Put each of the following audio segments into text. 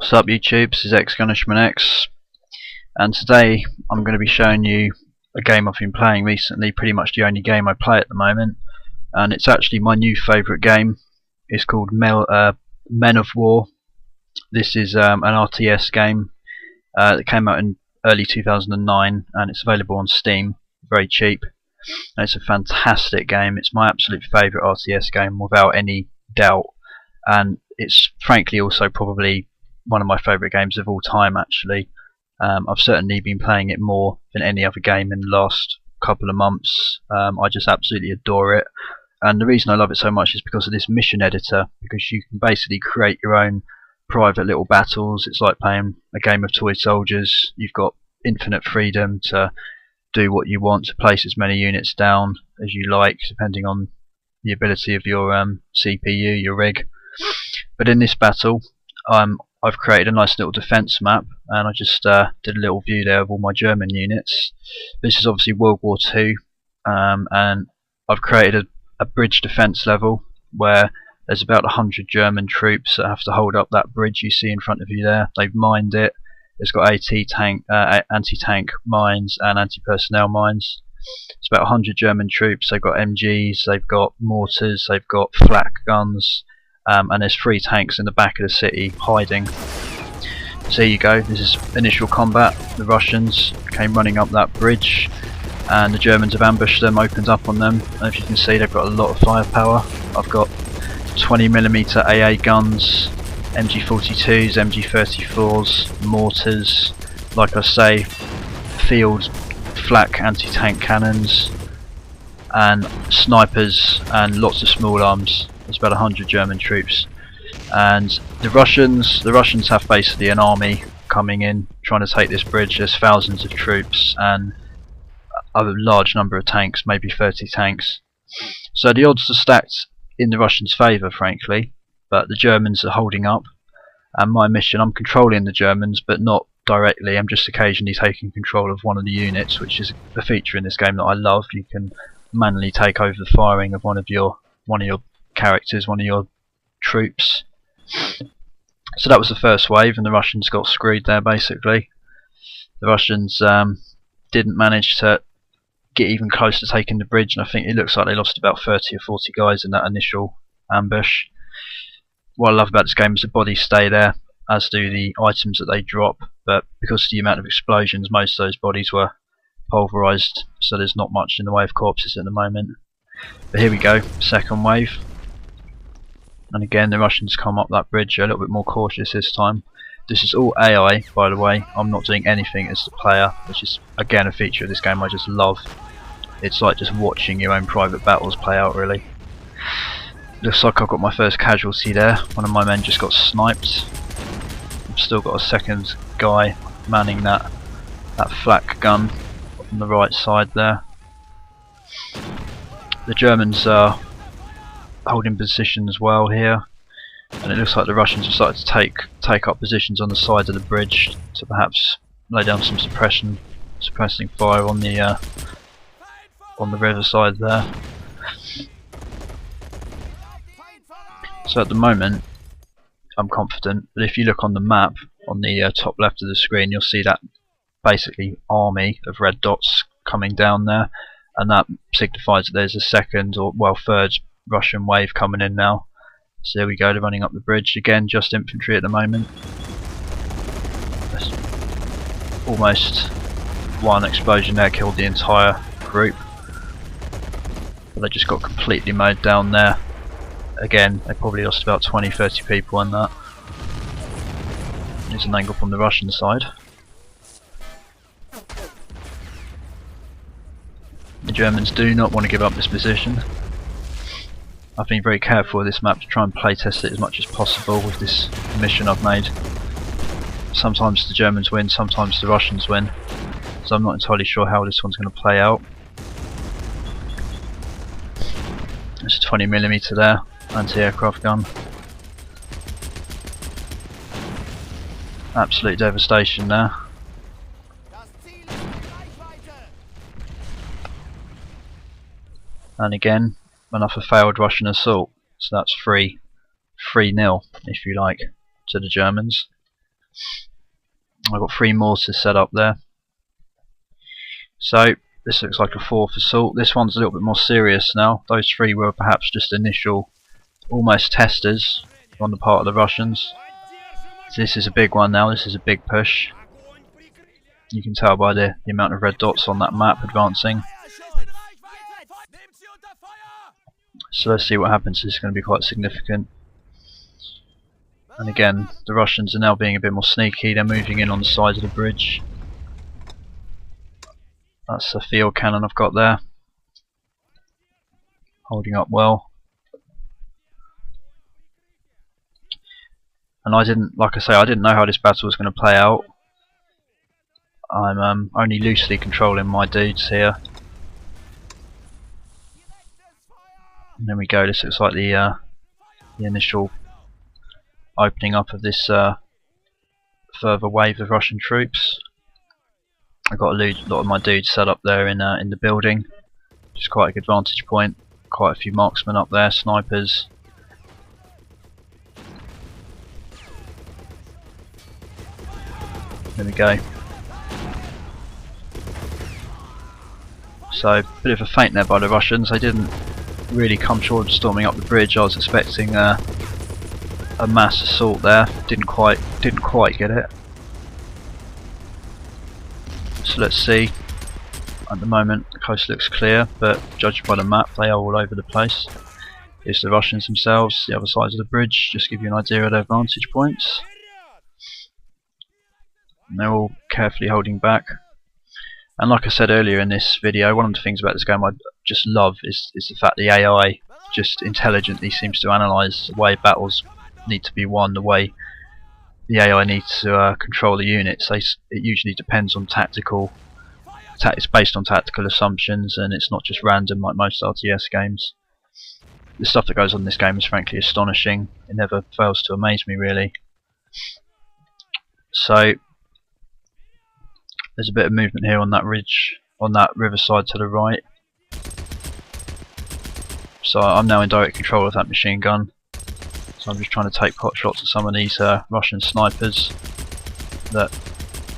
What's up YouTube, this is X, and today I'm going to be showing you a game I've been playing recently, pretty much the only game I play at the moment, and it's actually my new favourite game. It's called Men of War. This is an RTS game that came out in early 2009 and it's available on Steam, very cheap. And it's a fantastic game, it's my absolute favourite RTS game without any doubt, and it's frankly also probably one of my favourite games of all time actually. I've certainly been playing it more than any other game in the last couple of months. I just absolutely adore it, and the reason I love it so much is because of this mission editor, because you can basically create your own private little battles. It's like playing a game of toy soldiers. You've got infinite freedom to do what you want, to place as many units down as you like depending on the ability of your CPU, your rig. But in this battle I've created a nice little defence map, and I just did a little view there of all my German units. This is obviously World War II, and I've created a bridge defence level where there's about 100 German troops that have to hold up that bridge you see in front of you there. They've mined it. It's got anti-tank mines and anti-personnel mines. It's about 100 German troops. They've got MGs, they've got mortars, they've got flak guns. And there's 3 tanks in the back of the city hiding. So here you go, this is initial combat. The Russians came running up that bridge and the Germans have ambushed them, opened up on them, and as you can see they've got a lot of firepower. I've got 20mm AA guns, MG42s, MG34s, mortars, like I say, field flak anti-tank cannons, and snipers, and lots of small arms. There's about 100 German troops, and the Russians have basically an army coming in trying to take this bridge. There's thousands of troops and a large number of tanks, maybe 30 tanks. So the odds are stacked in the Russians' favour, frankly, but the Germans are holding up. And my mission, I'm controlling the Germans, but not directly. I'm just occasionally taking control of one of the units, which is a feature in this game that I love. You can manually take over the firing of one of your characters, one of your troops. So that was the first wave, and the Russians got screwed there basically. The Russians didn't manage to get even close to taking the bridge, and I think it looks like they lost about 30 or 40 guys in that initial ambush. What I love about this game is the bodies stay there, as do the items that they drop, but because of the amount of explosions, most of those bodies were pulverised, so there's not much in the way of corpses at the moment. But here we go, second wave. And again the Russians come up that bridge a little bit more cautious this time. This is all AI, by the way. I'm not doing anything as the player, which is again a feature of this game I just love. It's like just watching your own private battles play out, really. Looks like I've got my first casualty there. One of my men just got sniped. I've still got a second guy manning that flak gun on the right side there. The Germans are holding position as well here, and it looks like the Russians have started to take up positions on the side of the bridge to perhaps lay down some suppressing fire on the riverside there. So at the moment I'm confident, but if you look on the map on the top left of the screen, you'll see that basically army of red dots coming down there, and that signifies that there's a second or third Russian wave coming in now. So there we go, they're running up the bridge again, just infantry at the moment. That's almost one explosion there killed the entire group, but they just got completely mowed down there. Again, they probably lost about 20-30 people in that. Here's an angle from the Russian side. The Germans do not want to give up this position. I've been very careful with this map to try and playtest it as much as possible with this mission I've made. Sometimes the Germans win, sometimes the Russians win, so I'm not entirely sure how this one's going to play out. There's a 20mm there, anti-aircraft gun. Absolute devastation there. And again, another failed Russian assault, so that's 3-0 if you like to the Germans. I've got 3 mortars set up there. So this looks like a 4th assault. This one's a little bit more serious now. Those 3 were perhaps just initial, almost testers on the part of the Russians. So this is a big one now. This is a big push. You can tell by the amount of red dots on that map advancing. So let's see what happens. This is going to be quite significant. And again, the Russians are now being a bit more sneaky. They're moving in on the side of the bridge. That's the field cannon I've got there. Holding up well. And I didn't know how this battle was going to play out. I'm only loosely controlling my dudes here. And there we go. This looks like the initial opening up of this further wave of Russian troops. I've got a lot of my dudes set up there in the building, which is quite a good vantage point. Quite a few marksmen up there, snipers. There we go. So, a bit of a feint there by the Russians. They didn't really come short of storming up the bridge. I was expecting a mass assault there. Didn't quite get it. So let's see. At the moment, the coast looks clear, but judged by the map, they are all over the place. Here's the Russians themselves, the other side of the bridge. Just give you an idea of their vantage points. And they're all carefully holding back. And like I said earlier in this video, one of the things about this game I just love is the fact the AI just intelligently seems to analyse the way battles need to be won, the way the AI needs to control the units. It usually depends on it's based on tactical assumptions, and it's not just random like most RTS games. The stuff that goes on in this game is frankly astonishing. It never fails to amaze me, really. So there's a bit of movement here on that ridge, on that riverside to the right. So I'm now in direct control of that machine gun. So I'm just trying to take pot shots at some of these Russian snipers that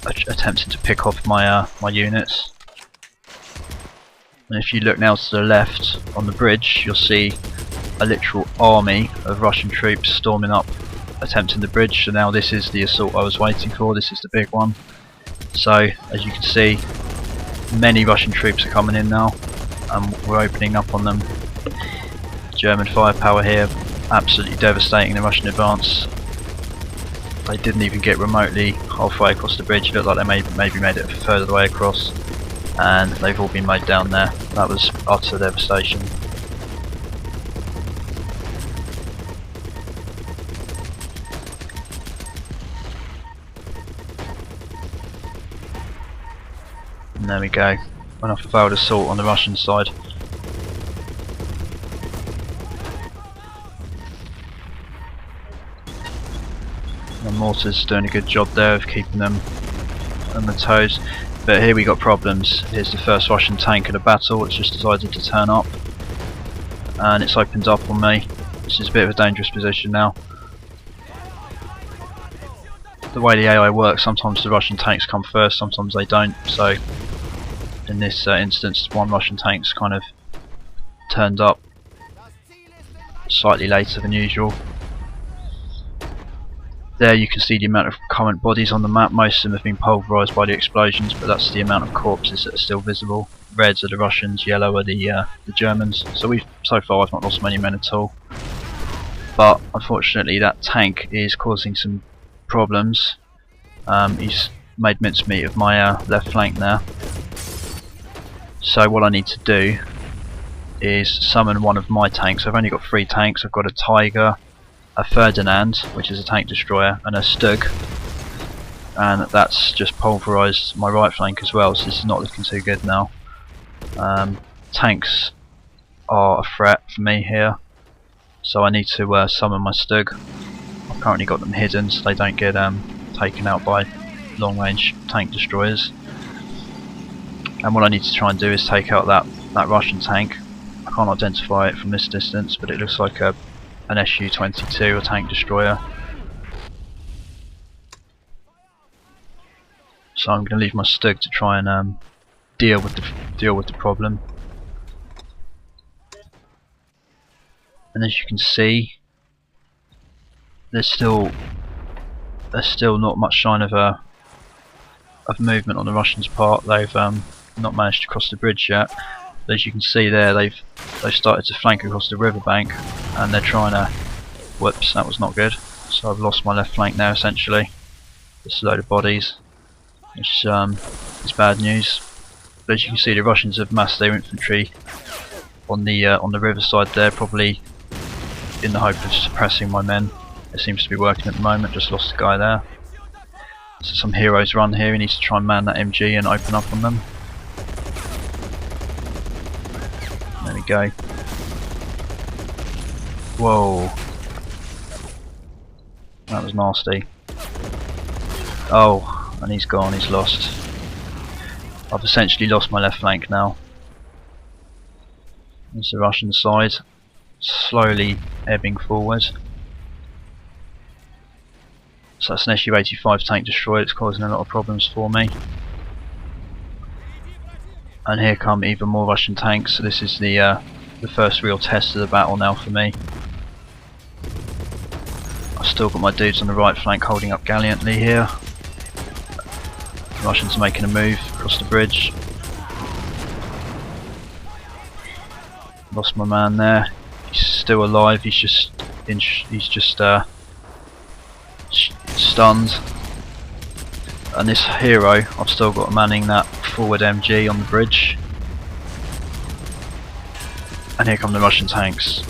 are attempting to pick off my units. And if you look now to the left on the bridge, you'll see a literal army of Russian troops storming up, attempting the bridge. So now this is the assault I was waiting for. This is the big one. So as you can see, many Russian troops are coming in now, and we're opening up on them. German firepower here, absolutely devastating the Russian advance. They didn't even get remotely halfway across the bridge. It looked like they maybe made it further the way across, and they've all been mowed down there. That was utter devastation. And there we go. Went off a failed assault on the Russian side. The mortars doing a good job there of keeping them on the toes. But here we got problems. Here's the first Russian tank of the battle. It's just decided to turn up, and it's opened up on me. This is a bit of a dangerous position now. The way the AI works, sometimes the Russian tanks come first, sometimes they don't. So in this instance, one Russian tank's kind of turned up slightly later than usual. There you can see the amount of current bodies on the map. Most of them have been pulverised by the explosions, but that's the amount of corpses that are still visible. Reds are the Russians, yellow are the Germans. So far I've not lost many men at all. But unfortunately that tank is causing some problems. He's made mincemeat of my left flank there. So what I need to do is summon one of my tanks. I've only got 3 tanks. I've got a Tiger, a Ferdinand, which is a tank destroyer, and a Stug, and that's just pulverised my right flank as well, so this is not looking too good now. Tanks are a threat for me here, so I need to summon my Stug. I've currently got them hidden so they don't get taken out by long range tank destroyers. And what I need to try and do is take out that Russian tank. I can't identify it from this distance, but it looks like an Su-22, a tank destroyer. So I'm going to leave my Stug to try and deal with the problem. And as you can see, there's still not much sign of movement on the Russians' part. They've not managed to cross the bridge yet. But as you can see there, they've started to flank across the riverbank, and they're trying to. Whoops, that was not good. So I've lost my left flank now, essentially. Just a load of bodies, which is bad news. But as you can see, the Russians have massed their infantry on the riverside there, probably in the hope of suppressing my men. It seems to be working at the moment. Just lost a guy there. So some heroes run here. He needs to try and man that MG and open up on them. There we go. Whoa. That was nasty. Oh, and he's gone, he's lost. I've essentially lost my left flank now. There's the Russian side, slowly ebbing forward. So that's an Su-85 tank destroyed. It's causing a lot of problems for me. And here come even more Russian tanks. So this is the first real test of the battle now for me. I've still got my dudes on the right flank holding up gallantly here. The Russians are making a move across the bridge. Lost my man there. He's still alive. He's just stunned. And this hero, I've still got manning that forward MG on the bridge. And here come the Russian tanks.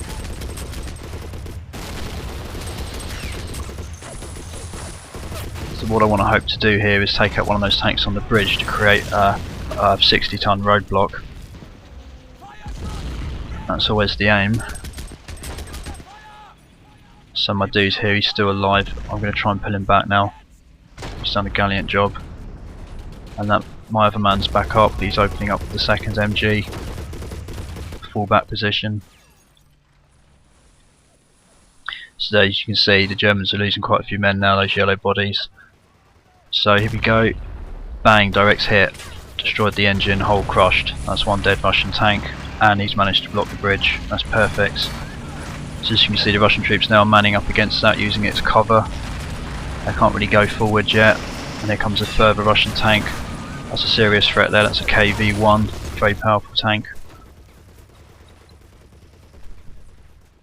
So what I want to hope to do here is take out one of those tanks on the bridge to create a 60-ton roadblock. That's always the aim. So my dude's here, he's still alive. I'm going to try and pull him back now. He's done a gallant job. And that my other man's back up. He's opening up the second MG. Full back position. So as you can see, the Germans are losing quite a few men now, those yellow bodies. So here we go. Bang, direct hit. Destroyed the engine, hull crushed. That's one dead Russian tank. And he's managed to block the bridge. That's perfect. So as you can see, the Russian troops now are manning up against that, using it as cover. They can't really go forward yet. And here comes a further Russian tank. That's a serious threat there. That's a KV-1. Very powerful tank.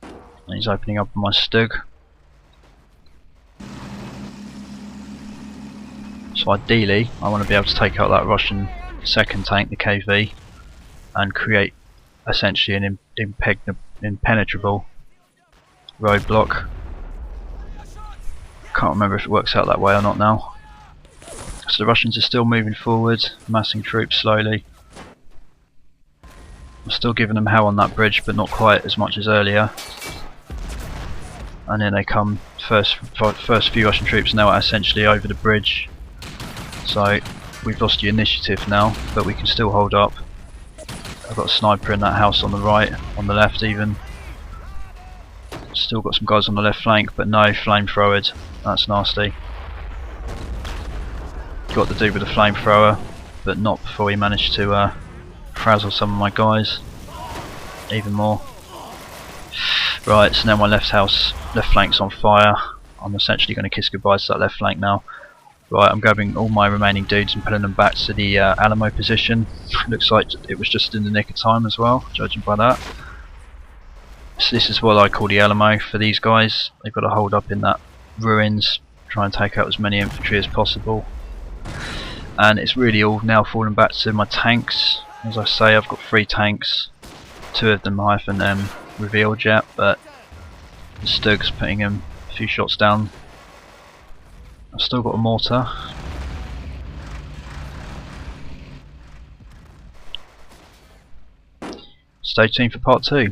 And he's opening up on my Stug. So ideally, I want to be able to take out that Russian second tank, the KV, and create essentially an impenetrable roadblock. Can't remember if it works out that way or not now. So the Russians are still moving forward, massing troops slowly. I'm still giving them hell on that bridge, but not quite as much as earlier. And then they come, first few Russian troops now are essentially over the bridge. So we've lost the initiative now, but we can still hold up. I've got a sniper in that house on the right, on the left even. Still got some guys on the left flank, but no flamethrowers. That's nasty. Got the dude with the flamethrower, but not before he managed to frazzle some of my guys even more. Right, so now my left flank's on fire. I'm essentially going to kiss goodbye to that left flank now. Right, I'm grabbing all my remaining dudes and pulling them back to the Alamo position. Looks like it was just in the nick of time as well, judging by that. So this is what I call the Alamo for these guys. They've got to hold up in that ruins, try and take out as many infantry as possible. And it's really all now falling back to my tanks. As I say, I've got 3 tanks. 2 of them I haven't revealed yet, but the Stug's putting him a few shots down. I've still got a mortar. Stay tuned for part 2.